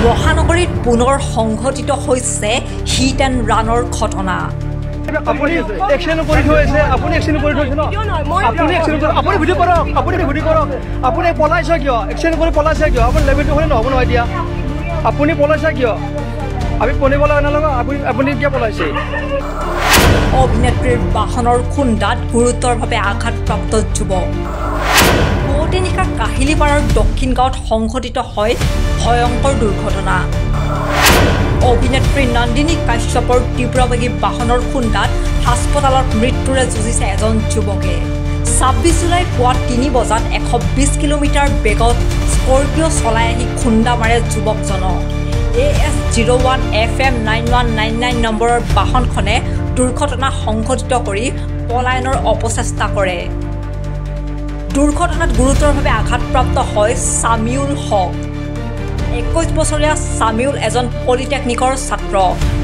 মহানগৰীত পুনৰ সংঘটিত হৈছে হিট এণ্ড ৰানৰ ঘটনা। আপুনি এক্সন কৰি থৈছে, আপুনি এক্সন কৰি থৈছে ন, আপুনি এক্সন কৰি, আপুনি ভিডিঅ' কৰক, আপুনি ভিডিঅ' কৰক, আপুনি পলাইছে কিয়, এক্সন কৰি পলাইছে কিয়, আপুনি লেভেলটো হ'লে নহ'ব নহয় এতিয়া, আপুনি পলাইছে কিয়, আমি পনিব লগা নালাগে, আপুনি কিয় পলাইছে? অভিনেত্ৰীৰ বাহনৰ খুন্দাত গুৰুতৰভাৱে আঘাতপ্ৰাপ্ত যুৱক। পুৱতি নিশা কাহিলীপাৰাৰ দক্ষিণ গাঁৱত সংঘটিত হয় ভয়ংকৰ দুৰ্ঘটনা। অভিনেত্ৰী নন্দিনী কাশ্যপৰ তীব্ৰবেগী বাহনৰ খুন্দাত হাস্পতালত মৃত্যুৰে যুঁজিছে এজন যুৱকে। ২৬ জুলাই পুৱা ৩ বজাত ১২০ কিলোমিটাৰ বেগত স্কৰ্পিঅ' চলাই আহি খুন্দা মাৰে যুৱকজনক। AS01 FM 9199 নম্বৰৰ বাহনখনে দুৰ্ঘটনা সংঘটিত কৰি পলায়নৰ অপচেষ্টা কৰে। দুৰ্ঘটনাত গুৰুতৰভাৱে আঘাতপ্ৰাপ্ত হয় ছামিউল হক। ২১ বছৰীয়া ছামিউল এজন পলিটেকনিকৰ ছাত্ৰ।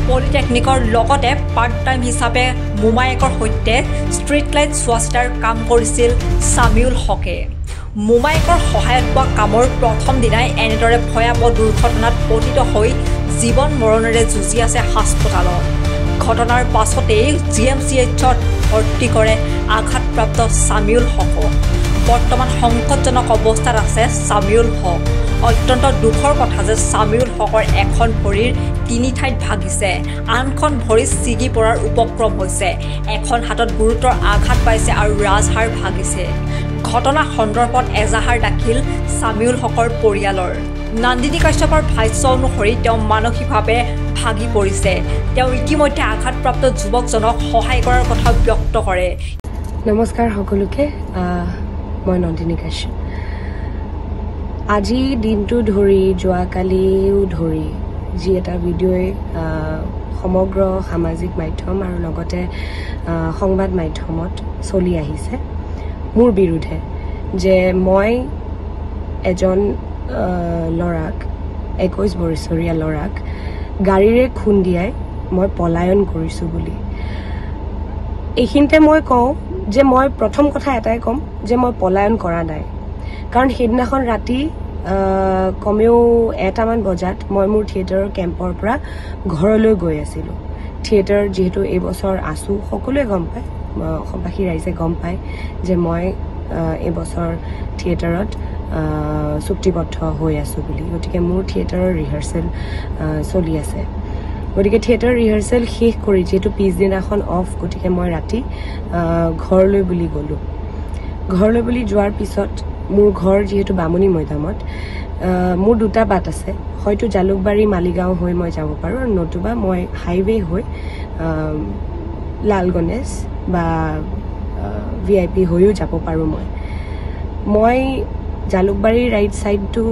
পলিটেকনিকৰ লগতে পাৰ্ট টাইম হিচাপে মোমায়েকৰ সৈতে ষ্ট্ৰীট লাইট চোৱাচিতাৰ কাম কৰিছিল ছামিউল হকে। মোমায়েকৰ সহায়ত পোৱা কামৰ প্ৰথম দিনাই এনেদৰে ভয়াৱহ দুৰ্ঘটনাত পতিত হৈ জীৱন মৰণেৰে যুঁজি আছে হাস্পতালত। ঘটনাৰ পাছতেই GMCHত ভৰ্তি কৰে আঘাতপ্ৰাপ্ত ছামিউল হকক। বৰ্তমান সংকটজনক অৱস্থাত আছে ছামিউল হক। অত্যন্ত দুখৰ কথা যে ছামিউল হকৰ এখন ভৰিৰ ৩ ঠাইত ভাগিছে, আনখন ভৰি ছিগি পৰাৰ উপক্ৰম হৈছে, এখন হাতত গুৰুতৰ আঘাত পাইছে আৰু ৰাজহাড় ভাগিছে। ঘটনা সন্দৰ্ভত এজাহাৰ দাখিল ছামিউল হকৰ পৰিয়ালৰ। নন্দিনী কাশ্যপৰ ভাষ্য অনুসৰি তেওঁ মানসিকভাৱে ভাগি পৰিছে। তেওঁ ইতিমধ্যে আঘাতপ্ৰাপ্ত যুৱকজনক সহায় কৰাৰ কথা ব্যক্ত কৰে। নমস্কাৰ সকলোকে, মই নন্দিনী কাশ্যপ। আজি দিনটো ধৰি, যোৱাকালিও ধৰি যি এটা ভিডিঅ'ই সমগ্ৰ সামাজিক মাধ্যম আৰু লগতে সংবাদ মাধ্যমত চলি আহিছে মোৰ বিৰুদ্ধে, যে মই এজন ল'ৰাক, ২১ বছৰীয়া ল'ৰাক গাড়ীৰে খুন্দিয়াই মই পলায়ন কৰিছোঁ বুলি। এইখিনিতে মই কওঁ যে মই প্ৰথম কথা এটাই ক'ম যে মই পলায়ন কৰা নাই, কাৰণ সেইদিনাখন ৰাতি কমেও ১টামান বজাত মই মোৰ থিয়েটাৰৰ কেম্পৰ পৰা ঘৰলৈ গৈ আছিলোঁ। থিয়েটাৰ যিহেতু এইবছৰ আছোঁ, সকলোৱে গম পায়, অসমবাসী ৰাইজে গম পায় যে মই এইবছৰ থিয়েটাৰত চুক্তিবদ্ধ হৈ আছোঁ বুলি। গতিকে মোৰ থিয়েটাৰৰ ৰিহাৰ্চেল চলি আছে। গতিকে থিয়েটাৰ ৰিহাৰ্চেল শেষ কৰি, যিহেতু পিছদিনাখন অফ, গতিকে মই ৰাতি ঘৰলৈ বুলি গ'লোঁ। ঘৰলৈ বুলি যোৱাৰ পিছত মোৰ ঘৰ যিহেতু বামুণী মৈদামত, মোৰ 2টা বাট আছে। হয়তো জালুকবাৰী মালিগাঁও হৈ মই যাব পাৰোঁ, আৰু নতুবা মই হাইৱে হৈ লাল গণেশ বা VIP হৈও যাব পাৰোঁ। মই জালুকবাৰীৰ ৰাইট ছাইডটো,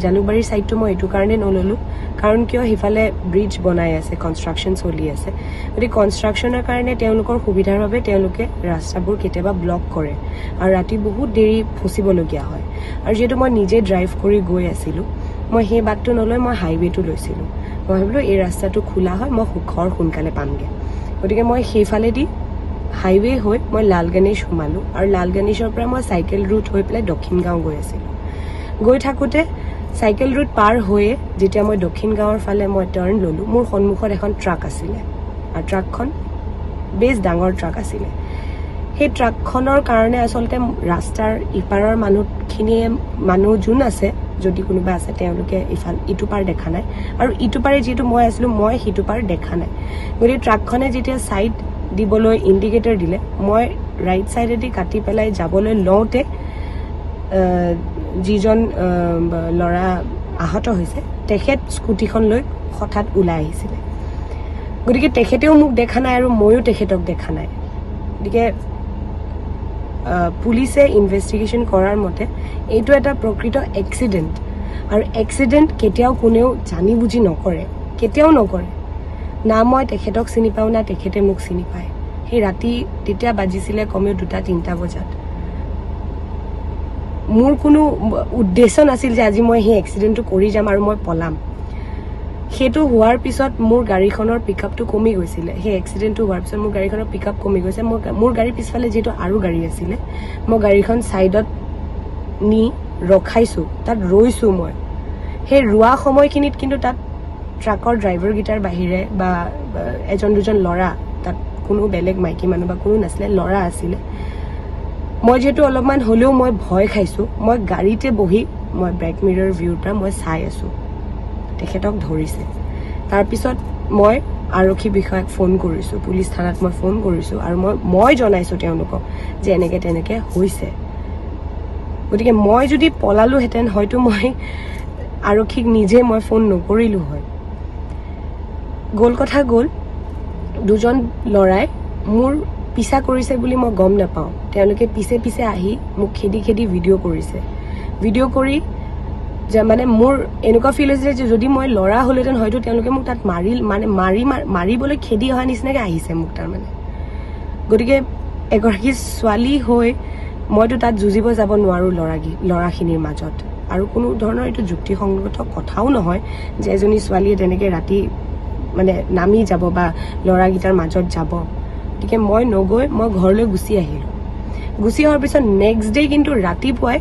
জালুকবাৰীৰ ছাইডটো মই এইটো কাৰণে নল'লোঁ, কাৰণ কিয় সিফালে ব্ৰিজ বনাই আছে, কনষ্ট্ৰাকশ্যন চলি আছে। গতিকে কনষ্ট্ৰাকশ্যনৰ কাৰণে তেওঁলোকৰ সুবিধাৰ বাবে তেওঁলোকে ৰাস্তাবোৰ কেতিয়াবা ব্লক কৰে আৰু ৰাতি বহুত দেৰি ফচিবলগীয়া হয়। আৰু যিহেতু মই নিজে ড্ৰাইভ কৰি গৈ আছিলোঁ, মই সেই বাটটো নলৈ মই হাইৱেটো লৈছিলোঁ। মই ভাবিলোঁ এই ৰাস্তাটো খোলা হয়, মই ঘৰ সোনকালে পামগৈ। গতিকে মই সেইফালেদি হাইৱে হৈ মই লাল গণেশ সোমালোঁ, আৰু লাল গণেশৰ পৰা মই চাইকেল ৰুট হৈ পেলাই দক্ষিণ গাঁও গৈ আছিলোঁ। গৈ থাকোঁতে চাইকেল ৰুট পাৰ হৈয়ে যেতিয়া মই দক্ষিণ গাঁৱৰ ফালে মই টাৰ্ণ ল'লোঁ, মোৰ সন্মুখত এখন ট্ৰাক আছিলে, আৰু ট্ৰাকখন বেছ ডাঙৰ ট্ৰাক আছিলে। সেই ট্ৰাকখনৰ কাৰণে আচলতে ৰাস্তাৰ ইপাৰৰ মানুহ যোন আছে, যদি কোনোবা আছে, তেওঁলোকে ইটো পাৰ দেখা নাই, আৰু ইটো পাৰে যিহেতু মই আছিলোঁ, মই সিটো পাৰ দেখা নাই। গতিকে ট্ৰাকখনে যেতিয়া ছাইড দিবলৈ ইণ্ডিকেটৰ দিলে, মই ৰাইট ছাইডেদি কাটি পেলাই যাবলৈ লওঁতে যিজন ল'ৰা আহত হৈছে, তেখেত স্কুটিখন লৈ হঠাৎ ওলাই আহিছিলে। গতিকে তেখেতেও মোক দেখা নাই আৰু ময়ো তেখেতক দেখা নাই। গতিকে পুলিচে ইনভেষ্টিগেশ্যন কৰাৰ মতে এইটো এটা প্ৰকৃত এক্সিডেণ্ট, আৰু এক্সিডেণ্ট কেতিয়াও কোনেও জানি বুজি নকৰে, কেতিয়াও নকৰে। না মই তেখেতক চিনি পাওঁ, না তেখেতে মোক চিনি পায়। সেই ৰাতি তেতিয়া বাজিছিলে কমেও 2-3টা বজাত। মোৰ কোনো উদ্দেশ্য নাছিল যে আজি মই সেই এক্সিডেণ্টটো কৰি যাম আৰু মই পলাম। সেইটো হোৱাৰ পিছত মোৰ গাড়ীখনৰ পিকআপটো কমি গৈছিলে। সেই এক্সিডেণ্টটো হোৱাৰ পিছত মোৰ গাড়ীখনৰ পিকআপ কমি গৈছে। মোৰ গাড়ীৰ পিছফালে যিহেতু আৰু গাড়ী আছিলে, মই গাড়ীখন ছাইডত নি ৰখাইছোঁ, তাত ৰৈছোঁ মই। সেই ৰোৱা সময়খিনিত কিন্তু তাত ট্ৰাকৰ ড্ৰাইভাৰকেইটাৰ বাহিৰে বা এজন দুজন ল'ৰা, তাত কোনো বেলেগ মাইকী মানুহ বা কোনো নাছিলে, ল'ৰা আছিলে। মই যিহেতু অলপমান হ'লেও মই ভয় খাইছোঁ, মই গাড়ীতে বহি মই বেক মিৰৰ ভিউৰ পৰা মই চাই আছোঁ তেখেতক ধৰিছে। তাৰপিছত মই আৰক্ষী বিষয়াক ফোন কৰিছোঁ, পুলিচ থানাত মই ফোন কৰিছোঁ আৰু মই জনাইছোঁ তেওঁলোকক যে এনেকৈ তেনেকৈ হৈছে। গতিকে মই যদি পলালোহেঁতেন হয়তো মই আৰক্ষীক নিজে মই ফোন নকৰিলোঁ হয়। গ'ল কথা গ'ল, দুজন ল'ৰাই মোৰ পিছা কৰিছে বুলি মই গম নাপাওঁ। তেওঁলোকে পিছে পিছে আহি মোক খেদি খেদি ভিডিঅ' কৰিছে। ভিডিঅ' কৰি যে মানে মোৰ এনেকুৱা ফিল হৈছে যে যদি মই ল'ৰা হ'লেহেঁতেন হয়তো তেওঁলোকে মোক তাত মাৰিবলৈ খেদি অহা নিচিনাকৈ আহিছে মোক তাৰমানে। গতিকে এগৰাকী ছোৱালী হৈ মইতো তাত যুঁজিব যাব নোৱাৰোঁ ল'ৰাখিনিৰ মাজত, আৰু কোনো ধৰণৰ এইটো যুক্তিসংগত কথাও নহয় যে এজনী ছোৱালীয়ে তেনেকৈ ৰাতি মানে নামি যাব বা ল'ৰাকেইটাৰ মাজত যাব। গতিকে মই নগৈ মই ঘৰলৈ গুচি আহিলোঁ। গুচি অহাৰ পিছত নেক্সট ডে কিন্তু ৰাতিপুৱাই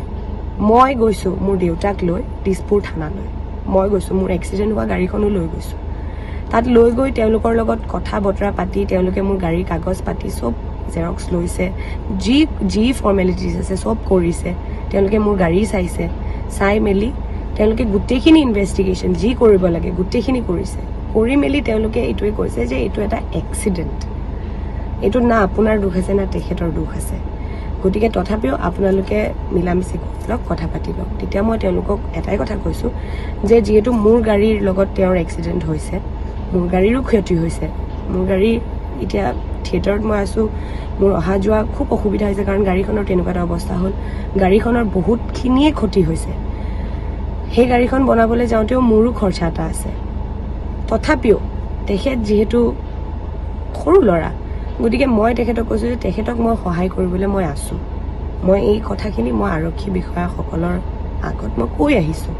মই গৈছোঁ মোৰ দেউতাক লৈ দিছপুৰ থানালৈ। মই গৈছোঁ, মোৰ এক্সিডেণ্ট হোৱা গাড়ীখনো লৈ গৈছোঁ। তাত লৈ গৈ তেওঁলোকৰ লগত কথা বতৰা পাতি তেওঁলোকে মোৰ গাড়ীৰ কাগজ পাতি চব জেৰক্স লৈছে, যি ফৰ্মেলিটিজ আছে চব কৰিছে। তেওঁলোকে মোৰ গাড়ী চাইছে, চাই মেলি তেওঁলোকে গোটেইখিনি ইনভেষ্টিগেশ্যন যি কৰিব লাগে গোটেইখিনি কৰিছে। কৰি মেলি তেওঁলোকে এইটোৱে কৈছে যে এইটো এটা এক্সিডেণ্ট, এইটো না আপোনাৰ দুখ আছে না তেখেতৰ দুখ আছে। গতিকে তথাপিও আপোনালোকে মিলামিচি কৰি লওক, কথা পাতি লওক। তেতিয়া মই তেওঁলোকক এটাই কথা কৈছোঁ যে যিহেতু মোৰ গাড়ীৰ লগত তেওঁৰ এক্সিডেণ্ট হৈছে, মোৰ গাড়ীৰো ক্ষতি হৈছে। মোৰ গাড়ী এতিয়া থিয়েটাৰত মই আছোঁ, মোৰ অহা যোৱা খুব অসুবিধা হৈছে কাৰণ গাড়ীখনৰ তেনেকুৱা এটা অৱস্থা হ'ল। গাড়ীখনৰ বহুতখিনিয়ে ক্ষতি হৈছে। সেই গাড়ীখন বনাবলৈ যাওঁতেও মোৰো খৰচা এটা আছে। তথাপিও তেখেত যিহেতু সৰু ল'ৰা, গতিকে মই তেখেতক কৈছোঁ যে তেখেতক মই সহায় কৰিবলৈ মই আছোঁ। মই এই কথাখিনি মই আৰক্ষী বিষয়াসকলৰ আগত মই কৈ আহিছোঁ।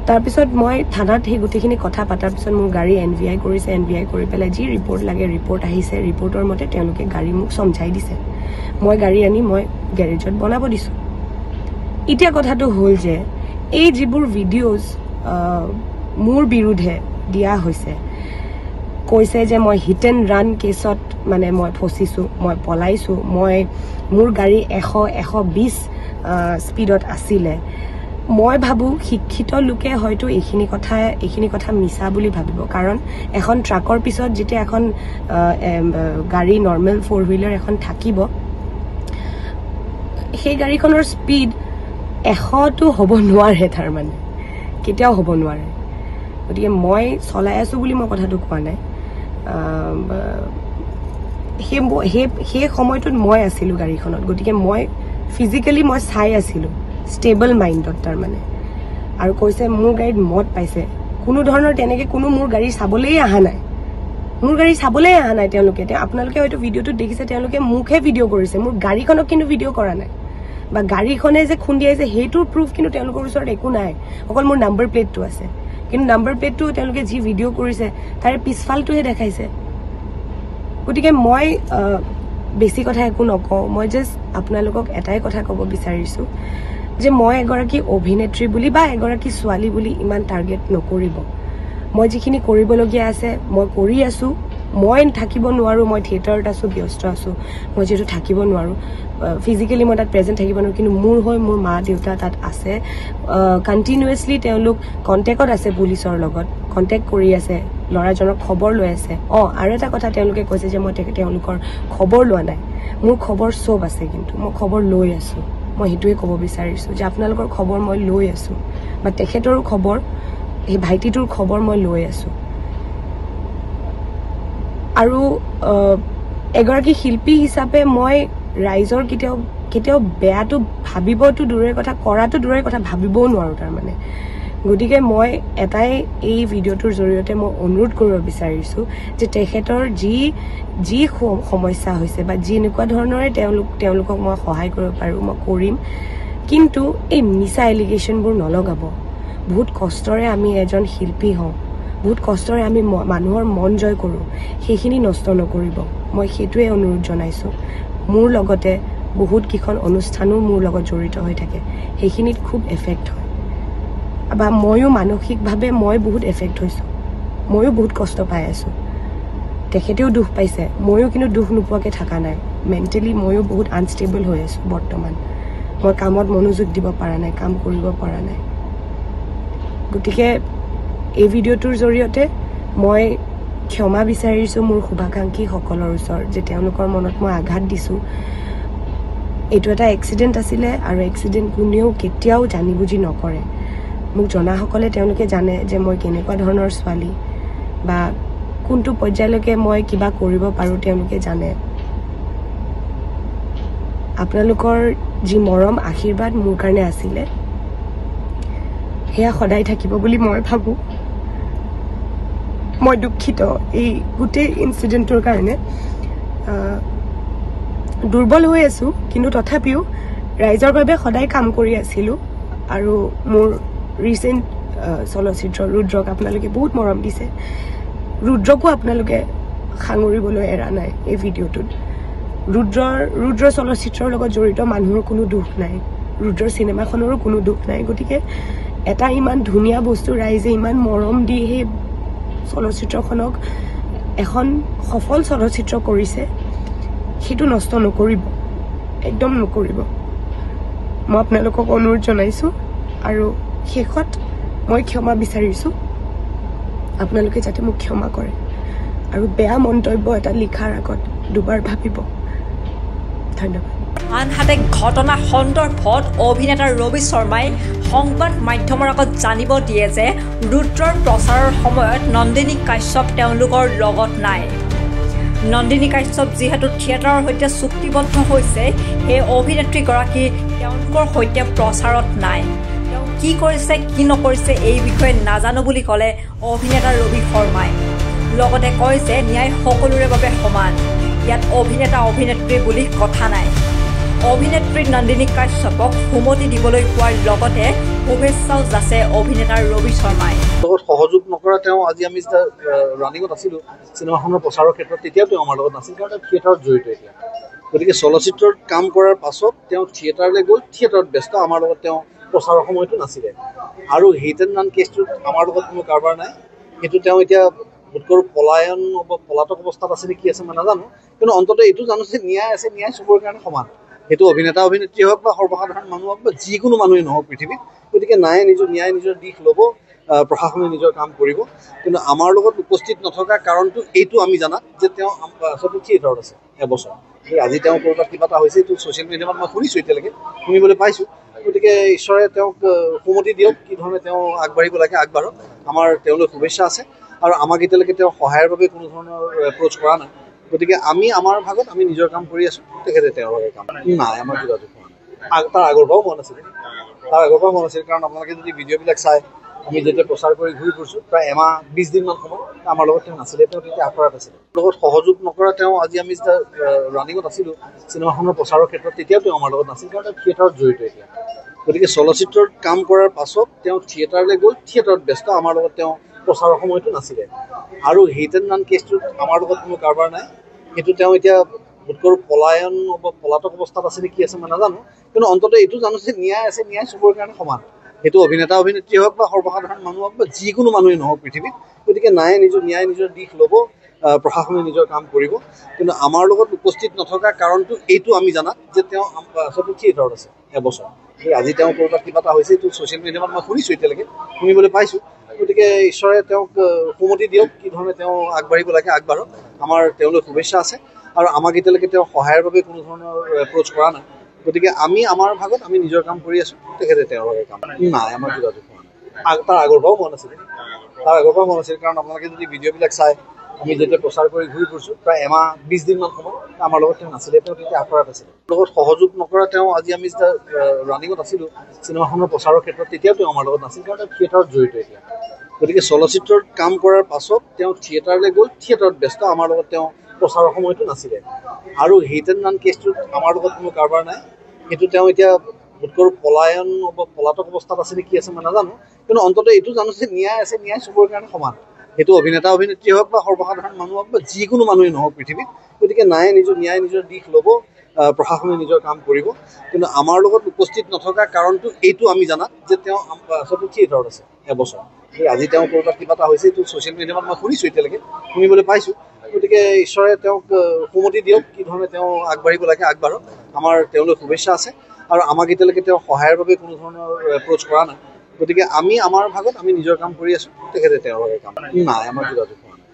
তাৰপিছত মই থানাত সেই গোটেইখিনি কথা পতাৰ পিছত মোৰ গাড়ী NVI কৰিছে, NVI কৰি পেলাই যি ৰিপৰ্ট লাগে ৰিপৰ্ট আহিছে, ৰিপৰ্টৰ মতে তেওঁলোকে গাড়ী মোক চমঝাই দিছে। মই গাড়ী আনি মই গেৰেজত বনাব দিছোঁ। এতিয়া কথাটো হ'ল যে এই যিবোৰ ভিডিঅ'জ মোৰ বিৰুদ্ধে দিয়া হৈছে, কৈছে যে মই হিট এণ্ড ৰান কেছত মানে মই ফচিছোঁ, মই পলাইছোঁ, মোৰ গাড়ী 100-120 স্পীডত আছিলে। মই ভাবোঁ শিক্ষিত লোকে হয়তো এইখিনি কথা মিছা বুলি ভাবিব, কাৰণ এখন ট্ৰাকৰ পিছত যেতিয়া এখন গাড়ী নৰ্মেল 4 হুইলাৰ এখন থাকিব, সেই গাড়ীখনৰ স্পীড 100টো হ'ব নোৱাৰে, তাৰমানে কেতিয়াও হ'ব নোৱাৰে। গতিকে মই চলাই আছোঁ বুলি মই কথাটো কোৱা নাই। সেই সময়টোত মই আছিলোঁ গাড়ীখনত। গতিকে মই ফিজিকেলি মই চাই আছিলোঁ ষ্টেবল মাইণ্ডত তাৰমানে। আৰু কৈছে মোৰ গাড়ীত মদ পাইছে, কোনো ধৰণৰ তেনেকৈ কোনো মোৰ গাড়ী চাবলৈয়ে অহা নাই। মোৰ গাড়ী চাবলৈয়ে অহা নাই তেওঁলোকে। আপোনালোকে হয়তো ভিডিঅ'টোত দেখিছে, তেওঁলোকে মোকহে ভিডিঅ' কৰিছে, মোৰ গাড়ীখনক কিন্তু ভিডিঅ' কৰা নাই। বা গাড়ীখনে যে খুন্দিয়াইছে সেইটোৰ প্ৰুফ কিন্তু তেওঁলোকৰ ওচৰত একো নাই, অকল মোৰ নাম্বাৰ প্লেটটো আছে। কিন্তু নাম্বাৰ প্লেটটো তেওঁলোকে যি ভিডিঅ' কৰিছে তাৰে পিছফালটোহে দেখাইছে। গতিকে মই বেছি কথা একো নকওঁ। মই জাষ্ট আপোনালোকক এটাই কথা ক'ব বিচাৰিছোঁ যে মই এগৰাকী অভিনেত্ৰী বুলি বা এগৰাকী ছোৱালী বুলি ইমান টাৰ্গেট নকৰিব। মই যিখিনি কৰিবলগীয়া আছে মই কৰি আছোঁ। মই থাকিব নোৱাৰোঁ, মই থিয়েটাৰত আছোঁ, ব্যস্ত আছোঁ। মই যিহেতু থাকিব নোৱাৰোঁ, ফিজিকেলি মই তাত প্ৰেজেণ্ট থাকিব নোৱাৰোঁ, কিন্তু মোৰ মা দেউতা তাত আছে। কণ্টিনিউৱাছলি তেওঁলোক কণ্টেক্টত আছে, পুলিচৰ লগত কণ্টেক্ট কৰি আছে, ল'ৰাজনক খবৰ লৈ আছে। আৰু এটা কথা তেওঁলোকে কৈছে যে মই তেওঁলোকৰ খবৰ লোৱা নাই। মোৰ খবৰ চব আছে, কিন্তু মই খবৰ লৈ আছোঁ। মই সেইটোৱে ক'ব বিচাৰিছোঁ যে আপোনালোকৰ খবৰ মই লৈ আছোঁ, বা তেখেতৰো খবৰ, সেই ভাইটিটোৰ খবৰ মই লৈ আছোঁ। আৰু এগৰাকী শিল্পী হিচাপে মই ৰাইজৰ কেতিয়াও বেয়াটো ভাবিবতো দূৰৰে কথা, কৰাটো দূৰৰে কথা, ভাবিবও নোৱাৰোঁ তাৰমানে। গতিকে মই এটাই এই ভিডিঅ'টোৰ জৰিয়তে মই অনুৰোধ কৰিব বিচাৰিছোঁ যে তেখেতৰ যি সমস্যা হৈছে বা যি এনেকুৱা ধৰণৰে তেওঁলোকক মই সহায় কৰিব পাৰোঁ মই কৰিম, কিন্তু এই মিছা এলিগেশ্যনবোৰ নলগাব। বহুত কষ্টৰে আমি এজন শিল্পী হওঁ, বহুত কষ্টৰে আমি মানুহৰ মন জয় কৰোঁ, সেইখিনি নষ্ট নকৰিব। মই সেইটোৱে অনুৰোধ জনাইছোঁ। মোৰ লগতে বহুত কেইখন অনুষ্ঠানো মোৰ লগত জড়িত হৈ থাকে, সেইখিনিত খুব এফেক্ট হয়। বা ময়ো মানসিকভাৱে মই বহুত এফেক্ট হৈছোঁ, ময়ো বহুত কষ্ট পাই আছোঁ। তেখেতেও দুখ পাইছে, ময়ো কিন্তু দুখ নোপোৱাকৈ থকা নাই। মেণ্টেলি ময়ো বহুত আনষ্টেবল হৈ আছোঁ বৰ্তমান। মই কামত মনোযোগ দিব পৰা নাই, কাম কৰিব পৰা নাই। গতিকে এই ভিডিঅ'টোৰ জৰিয়তে মই ক্ষমা বিচাৰিছোঁ মোৰ শুভাকাংক্ষীসকলৰ ওচৰত, যে তেওঁলোকৰ মনত মই আঘাত দিছোঁ। এইটো এটা এক্সিডেণ্ট আছিলে, আৰু এক্সিডেণ্ট কোনেও কেতিয়াও জানি বুজি নকৰে। মোক জনাসকলে তেওঁলোকে জানে যে মই কেনেকুৱা ধৰণৰ ছোৱালী বা কোনটো পৰ্যায়লৈকে মই কিবা কৰিব পাৰোঁ তেওঁলোকে জানে। আপোনালোকৰ যি মৰম আশীৰ্বাদ মোৰ কাৰণে আছিলে, সেয়া সদায় থাকিব বুলি মই ভাবোঁ। মই দুখিত এই গোটেই ইনচিডেণ্টটোৰ কাৰণে। দুৰ্বল হৈ আছোঁ, কিন্তু তথাপিও ৰাইজৰ বাবে সদায় কাম কৰি আছিলোঁ। আৰু মোৰ ৰিচেণ্ট চলচ্চিত্ৰ ৰুদ্ৰক আপোনালোকে বহুত মৰম দিছে। ৰুদ্ৰকো আপোনালোকে সাঙুৰিবলৈ এৰা নাই এই ভিডিঅ'টোত। ৰুদ্ৰ চলচ্চিত্ৰৰ লগত জড়িত মানুহৰ কোনো দুখ নাই, ৰুদ্ৰ চিনেমাখনৰো কোনো দুখ নাই। গতিকে এটা ইমান ধুনীয়া বস্তু ৰাইজে ইমান মৰম দি সেই চলচ্চিত্ৰখনক এখন সফল চলচ্চিত্ৰ কৰিছে, সেইটো নষ্ট নকৰিব, একদম নকৰিব। মই আপোনালোকক অনুৰোধ জনাইছোঁ, আৰু শেষত মই ক্ষমা বিচাৰিছোঁ। আপোনালোকে যাতে মোক ক্ষমা কৰে, আৰু বেয়া মন্তব্য এটা লিখাৰ আগত দুবাৰ ভাবিব। ধন্যবাদ। আনহাতে ঘটনা সন্দৰ্ভত অভিনেতা ৰবি শৰ্মাই সংবাদ মাধ্যমৰ আগত জানিব দিয়ে যে ৰুদ্ৰৰ প্ৰচাৰৰ সময়ত নন্দিনী কাশ্যপ তেওঁলোকৰ লগত নাই। নন্দিনী কাশ্যপ যিহেতু থিয়েটাৰৰ সৈতে চুক্তিবদ্ধ হৈছে, সেই অভিনেত্ৰীগৰাকী তেওঁলোকৰ সৈতে প্ৰচাৰত নাই। তেওঁ কি কৰিছে কি নকৰিছে এই বিষয়ে নাজানো বুলি ক'লে অভিনেতা ৰবি শৰ্মাই। লগতে কয় যে ন্যায় সকলোৰে বাবে সমান, ইয়াত অভিনেতা অভিনেত্ৰী বুলি কথা নাই। অভিনেত্ৰী নন্দিনী কাশ্যপক সুমতি দিবলৈ কোৱাৰ লগতে শুভেচ্ছাও যাচে অভিনেতা ৰবি শৰ্মাই। লগত সহযোগ নকৰা তেওঁ আজি আমি যেতিয়া ৰানিঙত আছিলোঁ চিনেমাখনৰ প্ৰচাৰৰ ক্ষেত্ৰত, তেতিয়াও তেওঁ আমাৰ লগত নাছিল, কাৰণ তেওঁ থিয়েটাৰত জড়িত এতিয়া। গতিকে চলচ্চিত্ৰত কাম কৰাৰ পাছত তেওঁ থিয়েটাৰলৈ গ'ল, থিয়েটাৰত ব্যস্ত, আমাৰ লগত তেওঁ প্ৰচাৰৰ সময়তো নাছিলে। আৰু হিট এণ্ড ৰান কেছটোত আমাৰ লগত কোনো কাৰবাৰ নাই। সেইটো তেওঁ এতিয়া বোধকৰো পলাতক অৱস্থাত আছে নে কি আছে মই নাজানো, কিন্তু অন্ততঃ এইটো জানো যে ন্যায় আছে, ন্যায় চবৰে কাৰণে সমান। সেইটো অভিনেতা অভিনেত্ৰী হওক বা সৰ্বসাধাৰণ মানুহ হওক বা যিকোনো মানুহেই নহওক পৃথিৱীত। গতিকে ন্যায় নিজৰ দিশ ল'ব, প্ৰশাসনে নিজৰ কাম কৰিব। কিন্তু আমাৰ লগত উপস্থিত নথকা কাৰণটো এইটো আমি জানাত যে তেওঁ আচলতে থিয়েটাৰত আছে এবছৰ। আজি তেওঁ ক'ৰবাত কিবা এটা হৈছে, এইটো ছ'চিয়েল মিডিয়াত মই শুনিছোঁ, এতিয়ালৈকে শুনিবলৈ পাইছোঁ। গতিকে ঈশ্বৰে তেওঁক সুমতি দিয়ক, কি ধৰণে তেওঁ আগবাঢ়িব লাগে আগবাঢ়ক। আমাৰ তেওঁলৈ শুভেচ্ছা আছে, আৰু আমাক এতিয়ালৈকে তেওঁ সহায়ৰ বাবে কোনো ধৰণৰ এপ্ৰ'চ কৰা নাই। গতিকে আমি আমাৰ ভাগত আমি নিজৰ কাম কৰি আছোঁ, তেখেতে তেওঁৰ ভাগে কাম নাই। আমাৰ যোগাযোগ হোৱা নাই, তাৰ আগৰ পৰাও হোৱা নাছিলে, কাৰণ আপোনালোকে যদি ভিডিঅ'বিলাক চাই আমি যেতিয়া প্ৰচাৰ কৰি ঘূৰি ফুৰিছোঁ প্ৰায় এমাহ 20 দিনমান সময় আমাৰ লগত তেওঁ নাছিলে, তেওঁ তেতিয়া আখৰাত আছিলে। লগত সহযোগ নকৰা তেওঁ আজি আমি যেতিয়া ৰানিঙত আছিলোঁ চিনেমাখনৰ প্ৰচাৰৰ ক্ষেত্ৰত, তেতিয়াও তেওঁ আমাৰ লগত নাছিল, কাৰণ তেওঁ থিয়েটাৰত জড়িত এতিয়া। গতিকে চলচ্চিত্ৰত কাম কৰাৰ পাছত তেওঁ থিয়েটাৰলৈ গ'ল, থিয়েটাৰত ব্যস্ত, আমাৰ লগত তেওঁ প্ৰচাৰৰ সময়তো নাছিলে। আৰু হিট এণ্ড ৰান কেছটোত আমাৰ লগত কোনো কাৰবাৰ নাই। সেইটো তেওঁ এতিয়া বোধকৰো পলাতক অৱস্থাত আছে নে কি আছে মই নাজানো, কিন্তু অন্ততঃ এইটো জানো যে ন্যায় আছে, ন্যায় চবৰে কাৰণে সমান। সেইটো অভিনেতা অভিনেত্ৰী হওক বা সৰ্বসাধাৰণ মানুহ হওক বা যিকোনো মানুহেই নহওক পৃথিৱীত। গতিকে ন্যায় নিজৰ দিশ ল'ব, প্ৰশাসনে নিজৰ কাম কৰিব। কিন্তু আমাৰ লগত উপস্থিত নথকা কাৰণটো এইটো আমি জানাত যে তেওঁ আচলতে থিয়েটাৰত আছে এবছৰ। আজি তেওঁ ক'ৰবাত কিবা এটা হৈছে, এইটো ছ'চিয়েল মিডিয়াত মই শুনিছোঁ, এতিয়ালৈকে শুনিবলৈ পাইছোঁ। গতিকে ঈশ্বৰে তেওঁক সুমতি দিয়ক, কি ধৰণে তেওঁ আগবাঢ়িব লাগে আগবাঢ়ক। আমাৰ তেওঁলৈ শুভেচ্ছা আছে, আৰু আমাক এতিয়ালৈকে তেওঁ সহায়ৰ বাবে কোনো ধৰণৰ এপ্ৰ'চ কৰা নাই। গতিকে আমি আমাৰ ভাগত আমি নিজৰ কাম কৰি আছোঁ, তেখেতে তেওঁৰ ভাগে কাম নাই। আমাৰ যোগাযোগ হোৱা নাই, তাৰ আগৰ পৰাও হোৱা নাছিলে, কাৰণ আপোনালোকে যদি ভিডিঅ'বিলাক চাই আমি যেতিয়া প্ৰচাৰ কৰি ঘূৰি ফুৰিছোঁ প্ৰায় এমাহ 20 দিনমান সময় আমাৰ লগত তেওঁ নাছিলে, তেওঁ তেতিয়া আখৰাত আছিলে। লগত সহযোগ নকৰা তেওঁ আজি আমি যেতিয়া ৰানিঙত আছিলোঁ চিনেমাখনৰ প্ৰচাৰৰ ক্ষেত্ৰত, তেতিয়াও তেওঁ আমাৰ লগত নাছিল, কাৰণ তেওঁ থিয়েটাৰত জড়িত এতিয়া। গতিকে চলচ্চিত্ৰত কাম কৰাৰ পাছত তেওঁ থিয়েটাৰলৈ গ'ল, থিয়েটাৰত ব্যস্ত, আমাৰ লগত তেওঁ প্ৰচাৰৰ সময়তো নাছিলে। আৰু হিট এণ্ড ৰান কেছটোত আমাৰ লগত কোনো কাৰবাৰ নাই। সেইটো তেওঁ এতিয়া বোধকৰো পলাতক অৱস্থাত আছে নে কি আছে মই নাজানো, কিন্তু অন্ততঃ এইটো জানো যে ন্যায় আছে, ন্যায় চবৰে কাৰণে সমান। সেইটো অভিনেতা অভিনেত্ৰী হওক বা সৰ্বসাধাৰণ মানুহ হওক বা যিকোনো মানুহেই নহওক পৃথিৱীত। গতিকে ন্যায় নিজৰ দিশ ল'ব, প্ৰশাসনে নিজৰ কাম কৰিব কিন্তু আমাৰ লগত উপস্থিত নথকা কাৰণটো এইটো আমি জানাত যে তেওঁ আচলতে থিয়েটাৰত আছে এবছৰ আজি তেওঁ ক'ৰবাত কিবা এটা হৈছে এইটো ছ'চিয়েল মিডিয়াত মই শুনিছোঁ এতিয়ালৈকে শুনিবলৈ পাইছোঁ গতিকে ঈশ্বৰে তেওঁক সুমতি দিয়ক কি ধৰণে তেওঁ আগবাঢ়িব লাগে আগবাঢ়ক আমাৰ তেওঁলৈ শুভেচ্ছা আছে আৰু আমাক এতিয়ালৈকে তেওঁ সহায়ৰ বাবে কোনো ধৰণৰ এপ্ৰ'চ কৰা নাই গতিকে আমি আমাৰ ভাগত আমি নিজৰ কাম কৰি আছোঁ তেখেতে তেওঁৰ ভাগে কাম নাই আমাৰ যোগাযোগ হোৱা নাই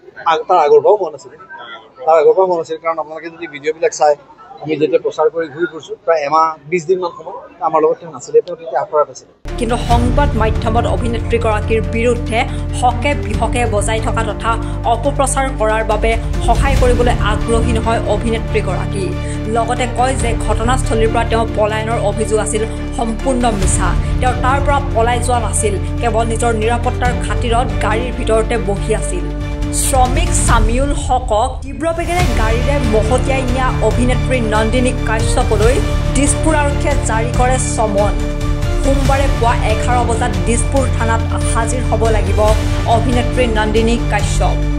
তাৰ আগৰ পৰাও হোৱা নাছিলে কাৰণ আপোনালোকে যদি ভিডিঅ'বিলাক চাই আমি যেতিয়া প্ৰচাৰ কৰি ঘূৰি ফুৰিছোঁ প্ৰায় এমাহ 20 দিনমান সময় আমাৰ লগত তেওঁ নাছিলে তেওঁ তেতিয়া আখৰাত আছিলে কিন্তু সংবাদ মাধ্যমত অভিনেত্ৰীগৰাকীৰ বিৰুদ্ধে হকে বিহকে বজাই থকা তথা অপপ্ৰচাৰ কৰাৰ বাবে সহায় কৰিবলৈ আগ্ৰহী নহয় অভিনেত্ৰীগৰাকী লগতে কয় যে ঘটনাস্থলীৰ পৰা তেওঁ পলায়নৰ অভিযোগ আছিল সম্পূৰ্ণ মিছা তেওঁ তাৰ পৰা পলাই যোৱা নাছিল কেৱল নিজৰ নিৰাপত্তাৰ খাতিৰত গাড়ীৰ ভিতৰতে বহি আছিল শ্ৰমিক সামিউল হকক তীব্ৰ বেগেৰে গাড়ীৰে মহতিয়াই নিয়া অভিনেত্ৰী নন্দিনী কাশ্যপলৈ দিছপুৰ আৰক্ষীয়ে জাৰি কৰে চমন সোমবাৰে পুৱা 11 বজাত দিছপুৰ থানাত হাজিৰ হ'ব লাগিব অভিনেত্ৰী নন্দিনী কাশ্যপ